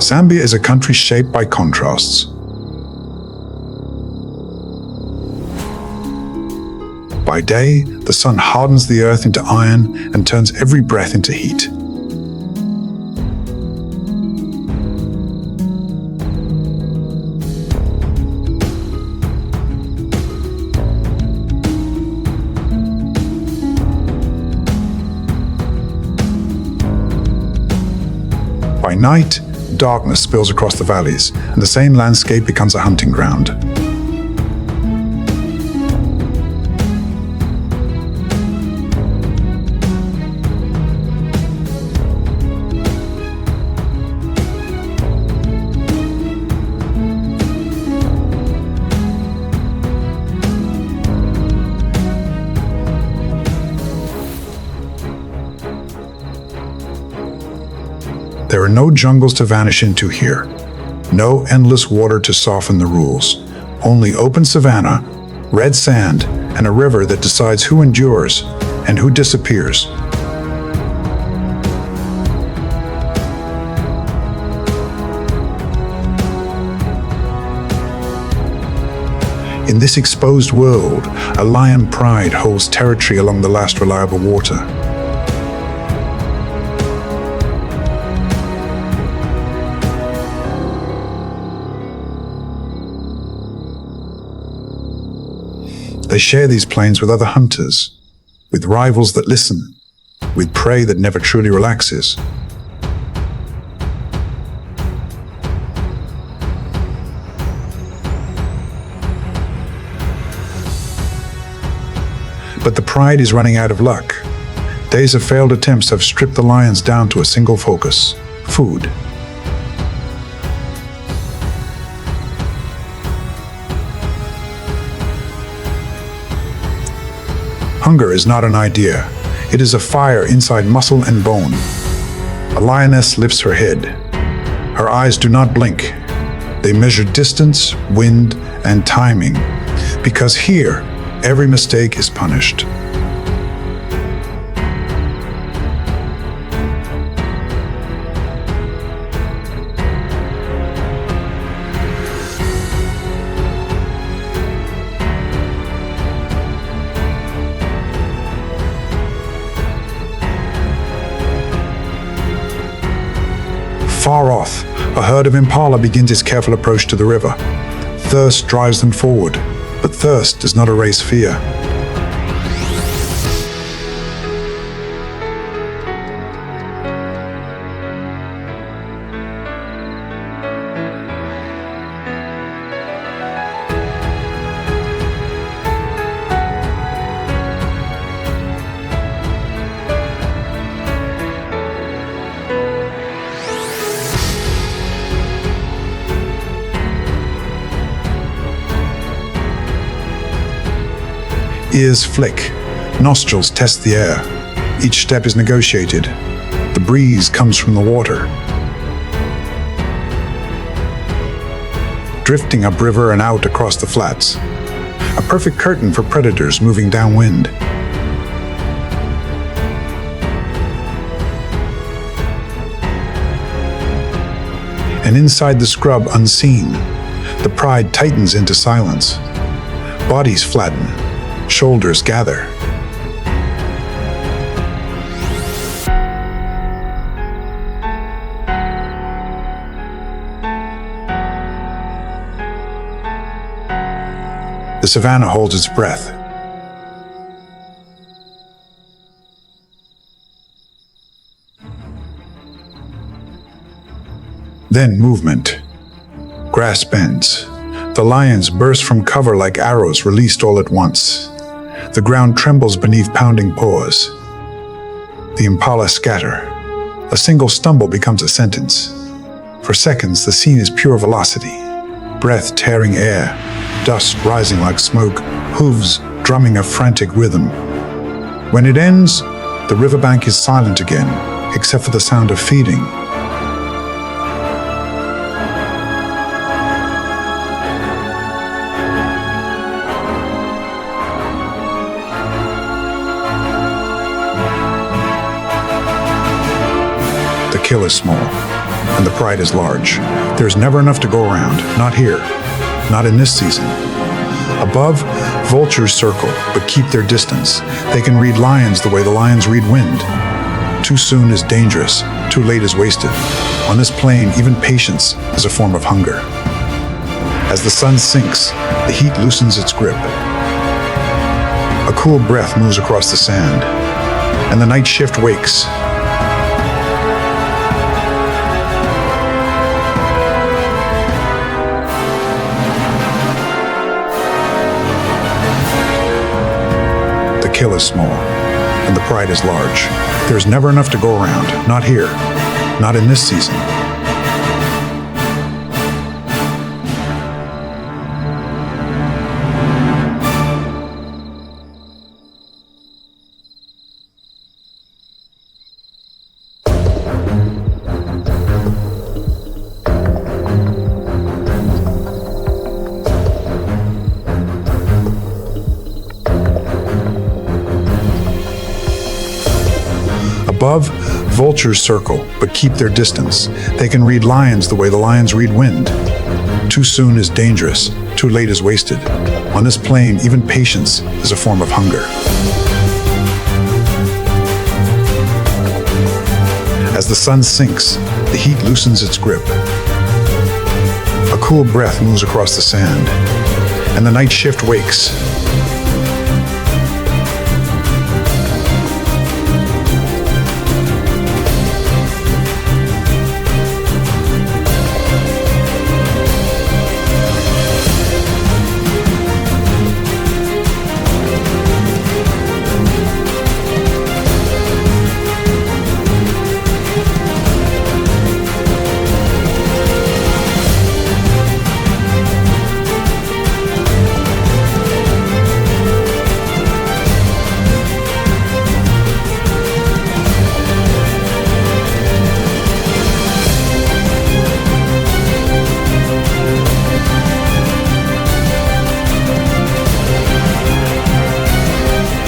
Zambia is a country shaped by contrasts. By day, the sun hardens the earth into iron and turns every breath into heat. By night, darkness spills across the valleys, and the same landscape becomes a hunting ground. There are no jungles to vanish into here, no endless water to soften the rules, only open savanna, red sand, and a river that decides who endures and who disappears. In this exposed world, a lion pride holds territory along the last reliable water. They share these plains with other hunters, with rivals that listen, with prey that never truly relaxes. But the pride is running out of luck. Days of failed attempts have stripped the lions down to a single focus: food. Hunger is not an idea. It is a fire inside muscle and bone. A lioness lifts her head. Her eyes do not blink. They measure distance, wind, and timing, because here, every mistake is punished. Far off, a herd of impala begins its careful approach to the river. Thirst drives them forward, but thirst does not erase fear. Ears flick, nostrils test the air. Each step is negotiated. The breeze comes from the water. Drifting upriver and out across the flats. A perfect curtain for predators moving downwind. And inside the scrub, unseen, the pride tightens into silence. Bodies flatten. Shoulders gather. The savanna holds its breath. Then movement. Grass bends. The lions burst from cover like arrows released all at once. The ground trembles beneath pounding paws. The impala scatter. A single stumble becomes a sentence. For seconds, the scene is pure velocity. Breath tearing air, dust rising like smoke, hooves drumming a frantic rhythm. When it ends, the riverbank is silent again, except for the sound of feeding. The kill is small. and the pride is large. There's never enough to go around. Not here. Not in this season. Above, vultures circle, but keep their distance. They can read lions the way the lions read wind. Too soon is dangerous. Too late is wasted. On this plane, even patience is a form of hunger. As the sun sinks, the heat loosens its grip. A cool breath moves across the sand, and the night shift wakes. The kill is small, and the pride is large. There's never enough to go around. Not here. Not in this season. Above, vultures circle, but keep their distance. They can read lions the way the lions read wind. Too soon is dangerous. Too late is wasted. On this plane, even patience is a form of hunger. As the sun sinks, the heat loosens its grip. A cool breath moves across the sand, and the night shift wakes.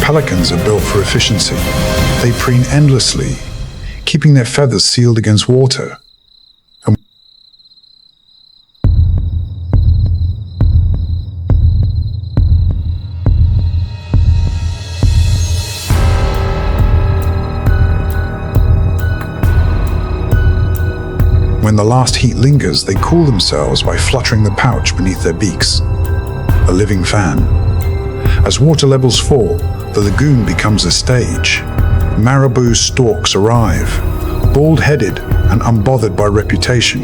Pelicans are built for efficiency. They preen endlessly, keeping their feathers sealed against water. When the last heat lingers, they cool themselves by fluttering the pouch beneath their beaks, a living fan. As water levels fall, the lagoon becomes a stage. Marabou storks arrive, bald-headed and unbothered by reputation.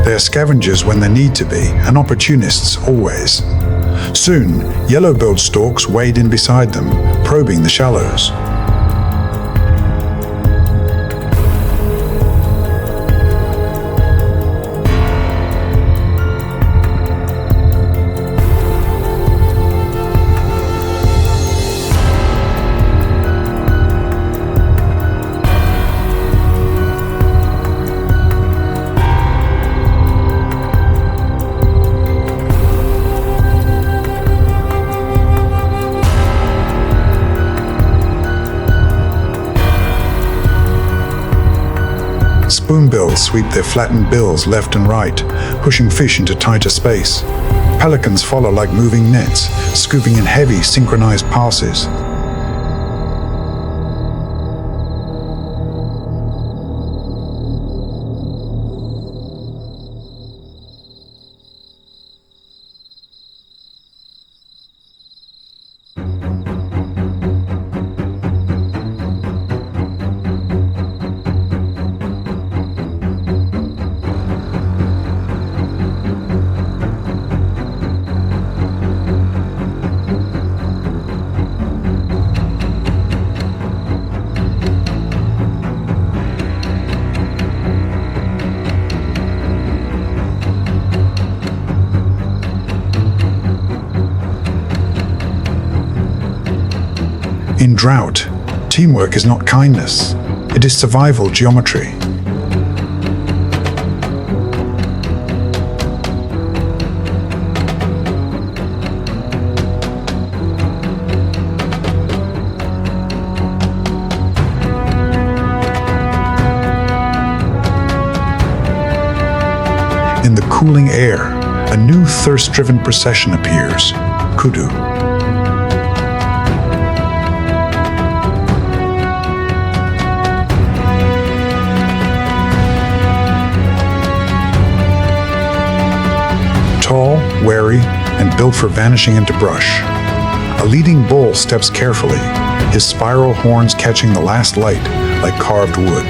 They are scavengers when they need to be, and opportunists always. Soon, yellow-billed storks wade in beside them, probing the shallows. Spoonbills sweep their flattened bills left and right, pushing fish into tighter space. Pelicans follow like moving nets, scooping in heavy, synchronized passes. In drought, teamwork is not kindness, it is survival geometry. In the cooling air, a new thirst-driven procession appears, kudu. Tall, wary, and built for vanishing into brush. A leading bull steps carefully, his spiral horns catching the last light like carved wood.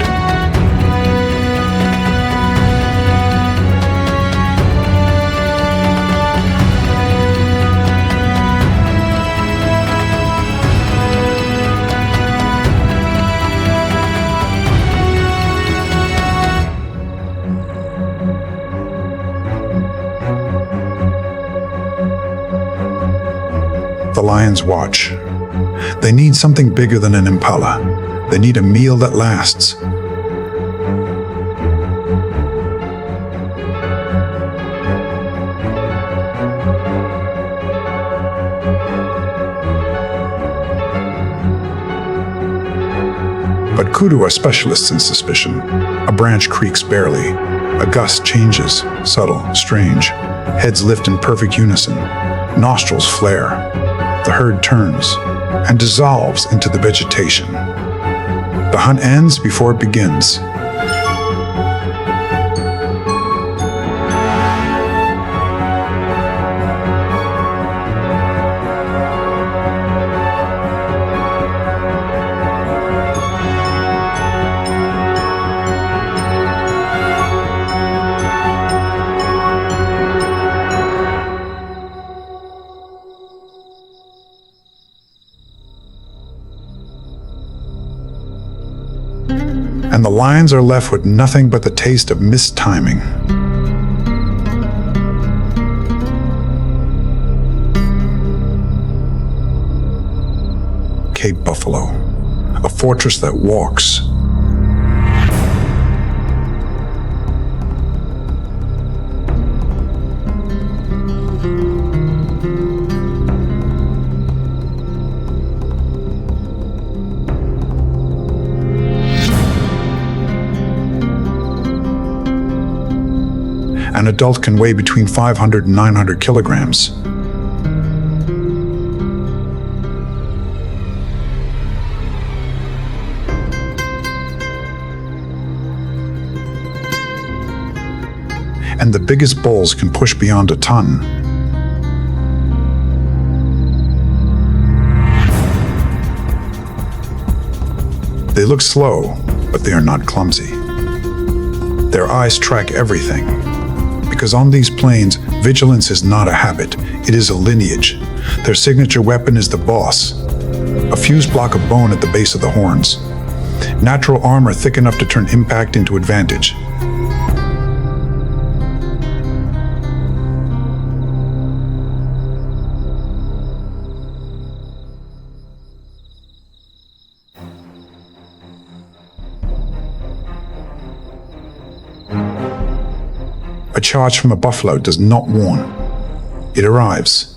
The lions watch. They need something bigger than an impala. They need a meal that lasts. But kudu are specialists in suspicion. A branch creaks barely. A gust changes, subtle, strange. Heads lift in perfect unison. Nostrils flare. The herd turns and dissolves into the vegetation. The hunt ends before it begins. And the lions are left with nothing but the taste of missed timing. Cape Buffalo, a fortress that walks. An adult can weigh between 500 and 900 kilograms. And the biggest bulls can push beyond a ton. They look slow, but they are not clumsy. Their eyes track everything. Because on these plains, vigilance is not a habit, it is a lineage. Their signature weapon is the boss, a fused block of bone at the base of the horns. Natural armor thick enough to turn impact into advantage. A charge from a buffalo does not warn. It arrives.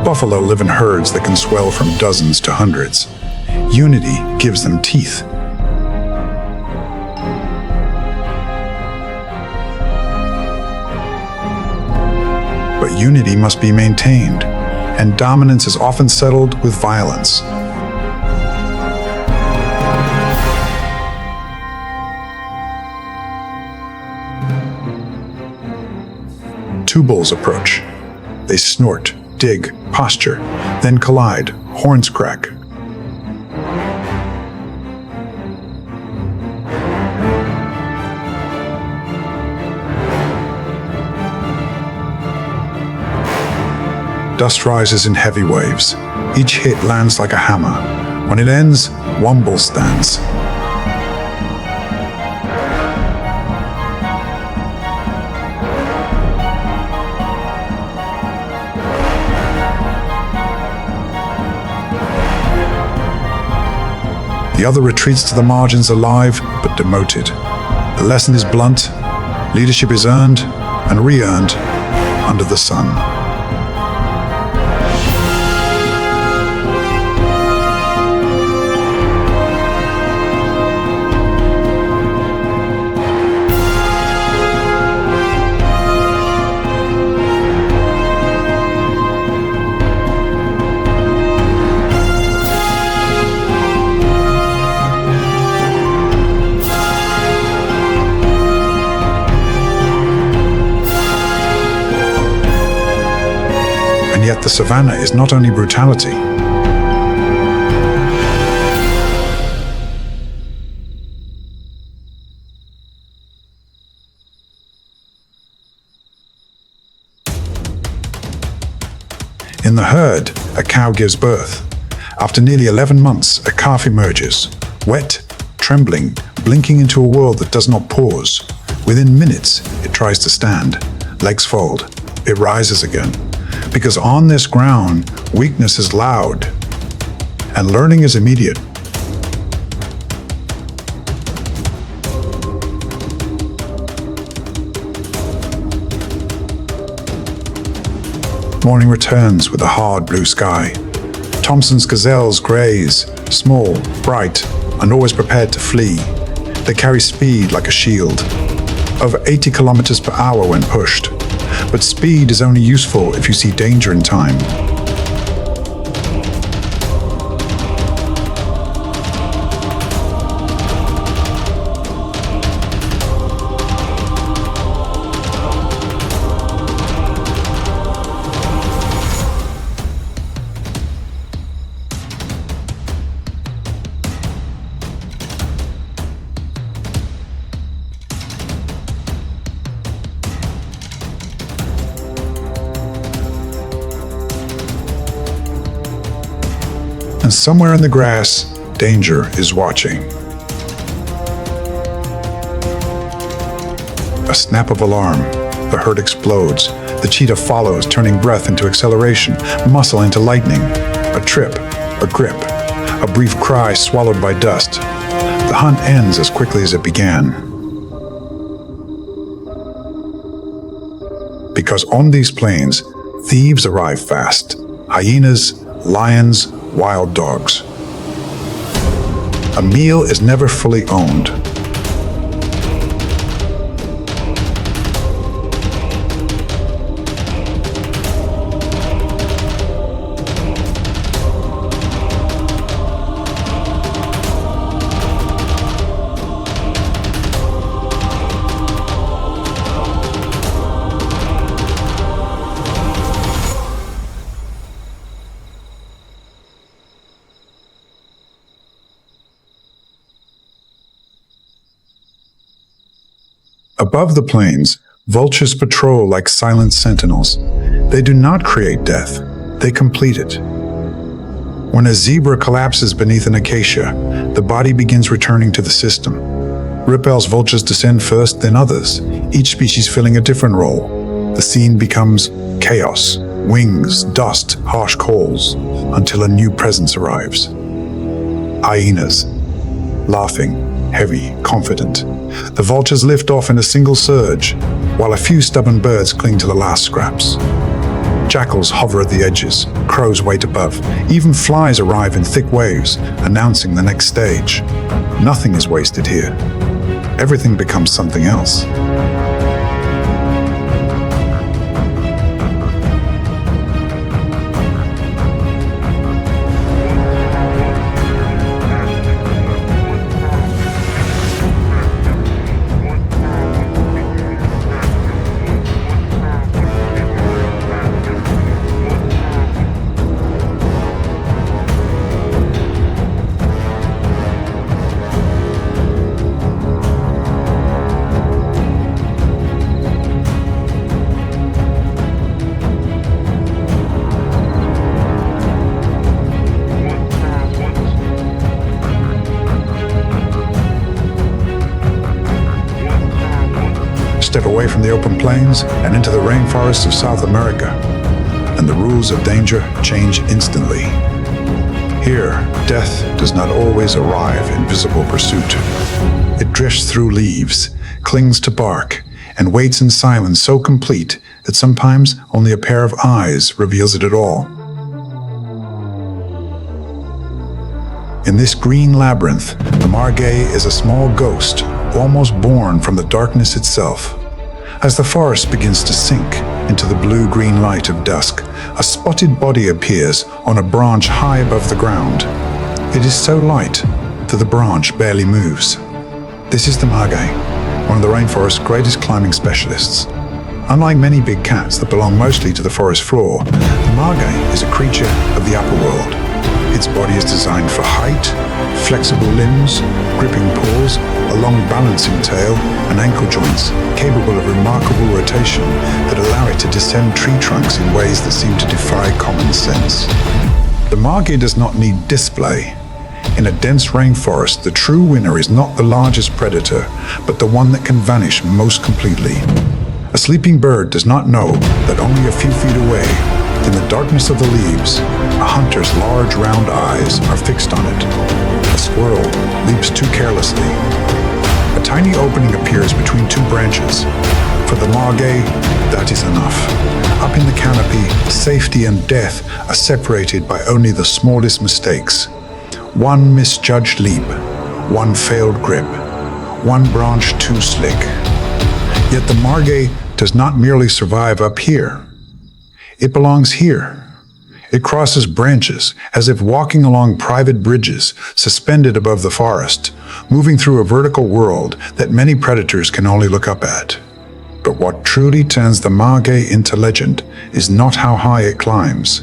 Buffalo live in herds that can swell from dozens to hundreds. Unity gives them teeth. But unity must be maintained, and dominance is often settled with violence. Two bulls approach. They snort, dig, posture, then collide, horns crack. Dust rises in heavy waves. Each hit lands like a hammer. When it ends, one bull stands. other retreats to the margins alive but demoted. The lesson is blunt, leadership is earned and re-earned under the sun. Yet the savannah is not only brutality. In the herd, a cow gives birth. After nearly 11 months, a calf emerges, wet, trembling, blinking into a world that does not pause. Within minutes, it tries to stand. Legs fold. It rises again. Because on this ground, weakness is loud, and learning is immediate. Morning returns with a hard blue sky. Thompson's gazelles graze, small, bright, and always prepared to flee. They carry speed like a shield, over 80 kilometers per hour when pushed. But speed is only useful if you see danger in time. And somewhere in the grass, danger is watching. A snap of alarm, the herd explodes. The cheetah follows, turning breath into acceleration, muscle into lightning. A trip, a grip, a brief cry swallowed by dust. The hunt ends as quickly as it began. Because on these plains, thieves arrive fast. Hyenas, lions, wild dogs. A meal is never fully owned. Above the plains, vultures patrol like silent sentinels. They do not create death, they complete it. When a zebra collapses beneath an acacia, the body begins returning to the system. Ripel's vultures descend first, then others, each species filling a different role. The scene becomes chaos, wings, dust, harsh calls, until a new presence arrives. Hyenas, laughing, heavy, confident. The vultures lift off in a single surge, while a few stubborn birds cling to the last scraps. Jackals hover at the edges, crows wait above. Even flies arrive in thick waves, announcing the next stage. Nothing is wasted here. Everything becomes something else. Step away from the open plains and into the rainforests of South America, and the rules of danger change instantly. Here, death does not always arrive in visible pursuit. It drifts through leaves, clings to bark, and waits in silence so complete that sometimes only a pair of eyes reveals it at all. In this green labyrinth, the margay is a small ghost, almost born from the darkness itself. As the forest begins to sink into the blue-green light of dusk, a spotted body appears on a branch high above the ground. It is so light that the branch barely moves. This is the margay, one of the rainforest's greatest climbing specialists. Unlike many big cats that belong mostly to the forest floor, the margay is a creature of the upper world. Its body is designed for height, flexible limbs, gripping paws, a long balancing tail, and ankle joints capable of remarkable rotation that allow it to descend tree trunks in ways that seem to defy common sense. The margay does not need display. In a dense rainforest, the true winner is not the largest predator, but the one that can vanish most completely. A sleeping bird does not know that only a few feet away, in the darkness of the leaves, a hunter's large round eyes are fixed on it. A squirrel leaps too carelessly. A tiny opening appears between two branches. For the margay, that is enough. Up in the canopy, safety and death are separated by only the smallest mistakes. One misjudged leap, one failed grip, one branch too slick. Yet the margay does not merely survive up here. It belongs here. It crosses branches as if walking along private bridges suspended above the forest, moving through a vertical world that many predators can only look up at. But what truly turns the margay into legend is not how high it climbs.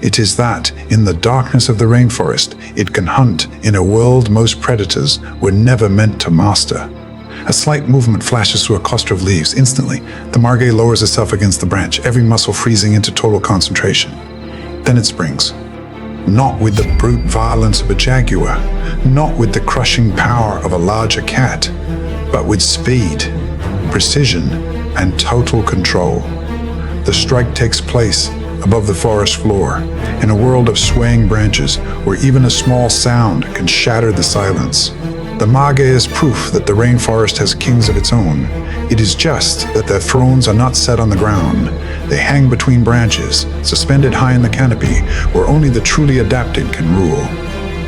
It is that, in the darkness of the rainforest, it can hunt in a world most predators were never meant to master. A slight movement flashes through a cluster of leaves. Instantly, the margay lowers itself against the branch, every muscle freezing into total concentration. Then it springs. Not with the brute violence of a jaguar, not with the crushing power of a larger cat, but with speed, precision, and total control. The strike takes place above the forest floor, in a world of swaying branches where even a small sound can shatter the silence. The margay is proof that the rainforest has kings of its own. It is just that their thrones are not set on the ground. They hang between branches, suspended high in the canopy, where only the truly adapted can rule.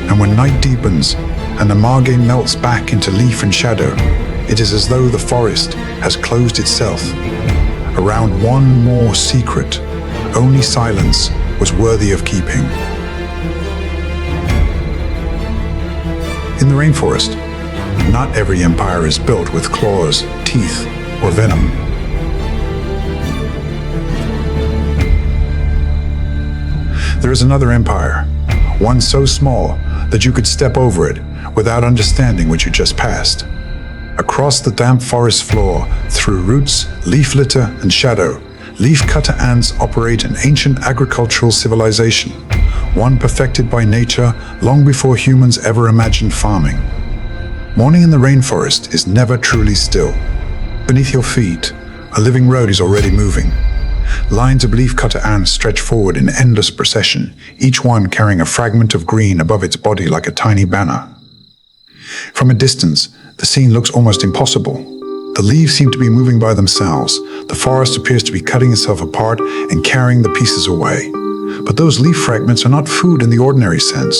And when night deepens, and the margay melts back into leaf and shadow, it is as though the forest has closed itself around one more secret. Only silence was worthy of keeping. In the rainforest, not every empire is built with claws, teeth, or venom. There is another empire, one so small that you could step over it without understanding what you just passed. Across the damp forest floor, through roots, leaf litter, and shadow, leaf-cutter ants operate an ancient agricultural civilization, one perfected by nature long before humans ever imagined farming. Morning in the rainforest is never truly still. Beneath your feet, a living road is already moving. Lines of leaf-cutter ants stretch forward in endless procession, each one carrying a fragment of green above its body like a tiny banner. From a distance, the scene looks almost impossible. The leaves seem to be moving by themselves. The forest appears to be cutting itself apart and carrying the pieces away. But those leaf fragments are not food in the ordinary sense.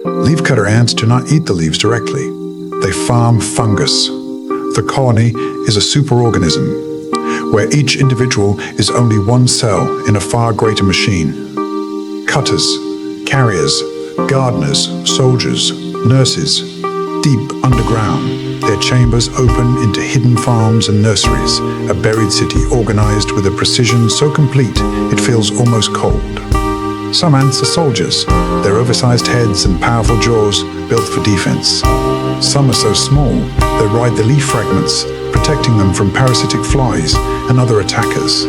Leafcutter ants do not eat the leaves directly. They farm fungus. The colony is a superorganism, where each individual is only one cell in a far greater machine. Cutters, carriers, gardeners, soldiers, nurses, deep underground, their chambers open into hidden farms and nurseries, a buried city organized with a precision so complete it feels almost cold. Some ants are soldiers, their oversized heads and powerful jaws built for defense. Some are so small, they ride the leaf fragments, protecting them from parasitic flies and other attackers.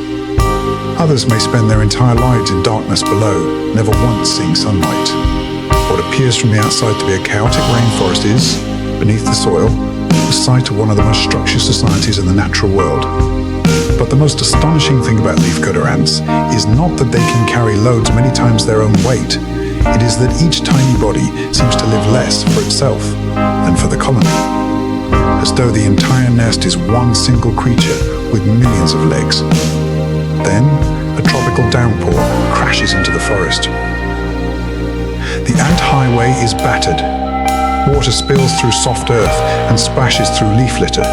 Others may spend their entire lives in darkness below, never once seeing sunlight. What appears from the outside to be a chaotic rainforest is, beneath the soil, the site of one of the most structured societies in the natural world. But the most astonishing thing about leafcutter ants is not that they can carry loads many times their own weight. It is that each tiny body seems to live less for itself than for the colony, as though the entire nest is one single creature with millions of legs. Then, a tropical downpour crashes into the forest. The ant highway is battered. Water spills through soft earth and splashes through leaf litter.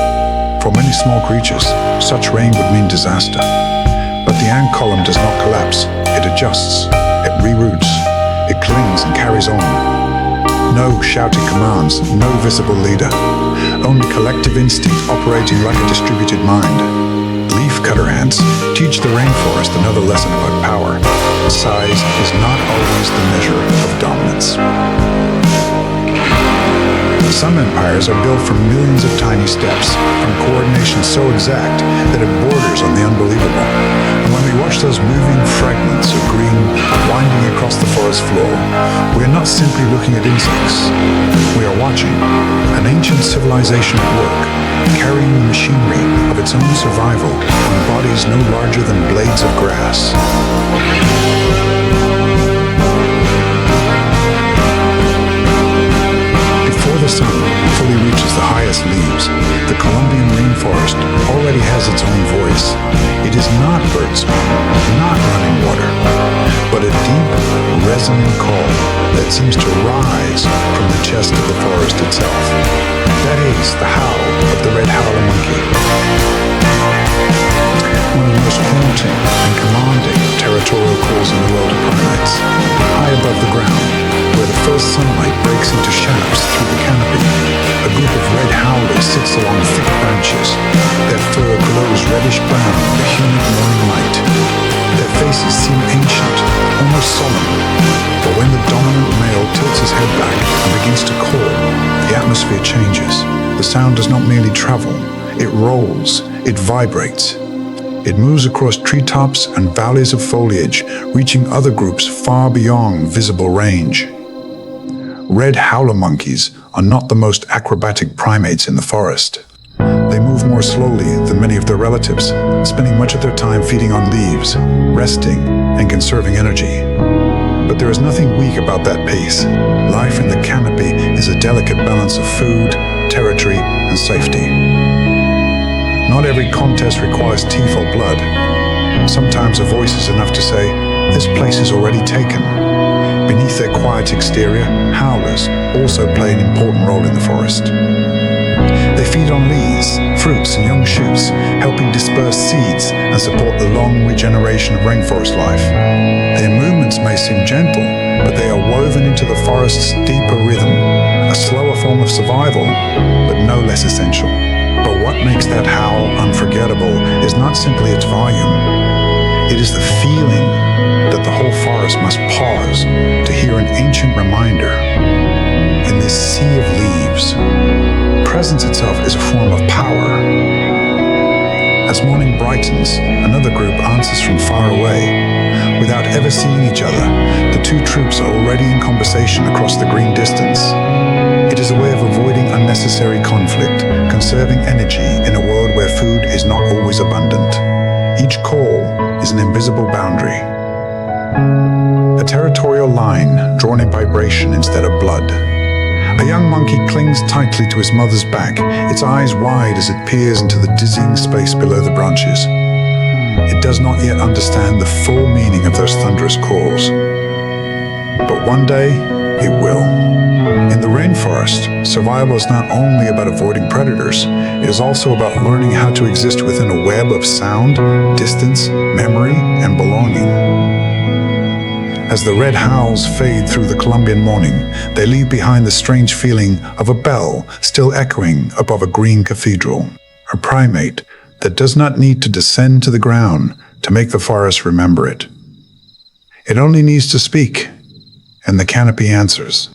For many small creatures, such rain would mean disaster. But the ant column does not collapse. It adjusts. It reroutes. It clings and carries on. No shouting commands, no visible leader. Only collective instinct operating like a distributed mind. Leaf-cutter ants teach the rainforest another lesson about power. Size is not always the measure of dominance. Some empires are built from millions of tiny steps, from coordination so exact that it borders on the unbelievable. And when we watch those moving fragments of green winding across the forest floor, we are not simply looking at insects. We are watching an ancient civilization at work, carrying the machinery of its own survival on bodies no larger than blades of grass. Before the sun fully reaches the highest leaves, the Colombian rainforest already has its own voice. It is not birdsong, not running water, but a deep, resonant call that seems to rise from the chest of the forest itself. That is the howl of the red howler monkey. One of the most haunting and commanding territorial calls in the world of primates. High above the ground, where the first sunlight breaks into shafts through the canopy, a group of red howlers sits along thick branches. Their fur glows reddish-brown in the humid morning light. Their faces seem ancient, almost solemn. But when the dominant male tilts his head back and begins to call, the atmosphere changes. The sound does not merely travel, it rolls, it vibrates. It moves across treetops and valleys of foliage, reaching other groups far beyond visible range. Red howler monkeys are not the most acrobatic primates in the forest. They move more slowly than many of their relatives, spending much of their time feeding on leaves, resting, and conserving energy. But there is nothing weak about that pace. Life in the canopy is a delicate balance of food, territory, and safety. Not every contest requires teeth or blood. Sometimes a voice is enough to say, "This place is already taken." Beneath their quiet exterior, howlers also play an important role in the forest. They feed on leaves, fruits, and young shoots, helping disperse seeds and support the long regeneration of rainforest life. Their movements may seem gentle, but they are woven into the forest's deeper rhythm, a slower form of survival, but no less essential. But what makes that howl unforgettable is not simply its volume. It is the feeling that the whole forest must pause to hear an ancient reminder. In this sea of leaves, presence itself is a form of power. As morning brightens, another group answers from far away. Without ever seeing each other, the two troops are already in conversation across the green distance. It is a way of avoiding unnecessary conflict, conserving energy in a world where food is not always abundant. Each call is an invisible boundary, a territorial line drawn in vibration instead of blood. A young monkey clings tightly to his mother's back, its eyes wide as it peers into the dizzying space below the branches. It does not yet understand the full meaning of those thunderous calls. But one day, it will. In the rainforest, survival is not only about avoiding predators, it is also about learning how to exist within a web of sound, distance, memory, and belonging. As the red howls fade through the Colombian morning, they leave behind the strange feeling of a bell still echoing above a green cathedral, a primate that does not need to descend to the ground to make the forest remember it. It only needs to speak, and the canopy answers.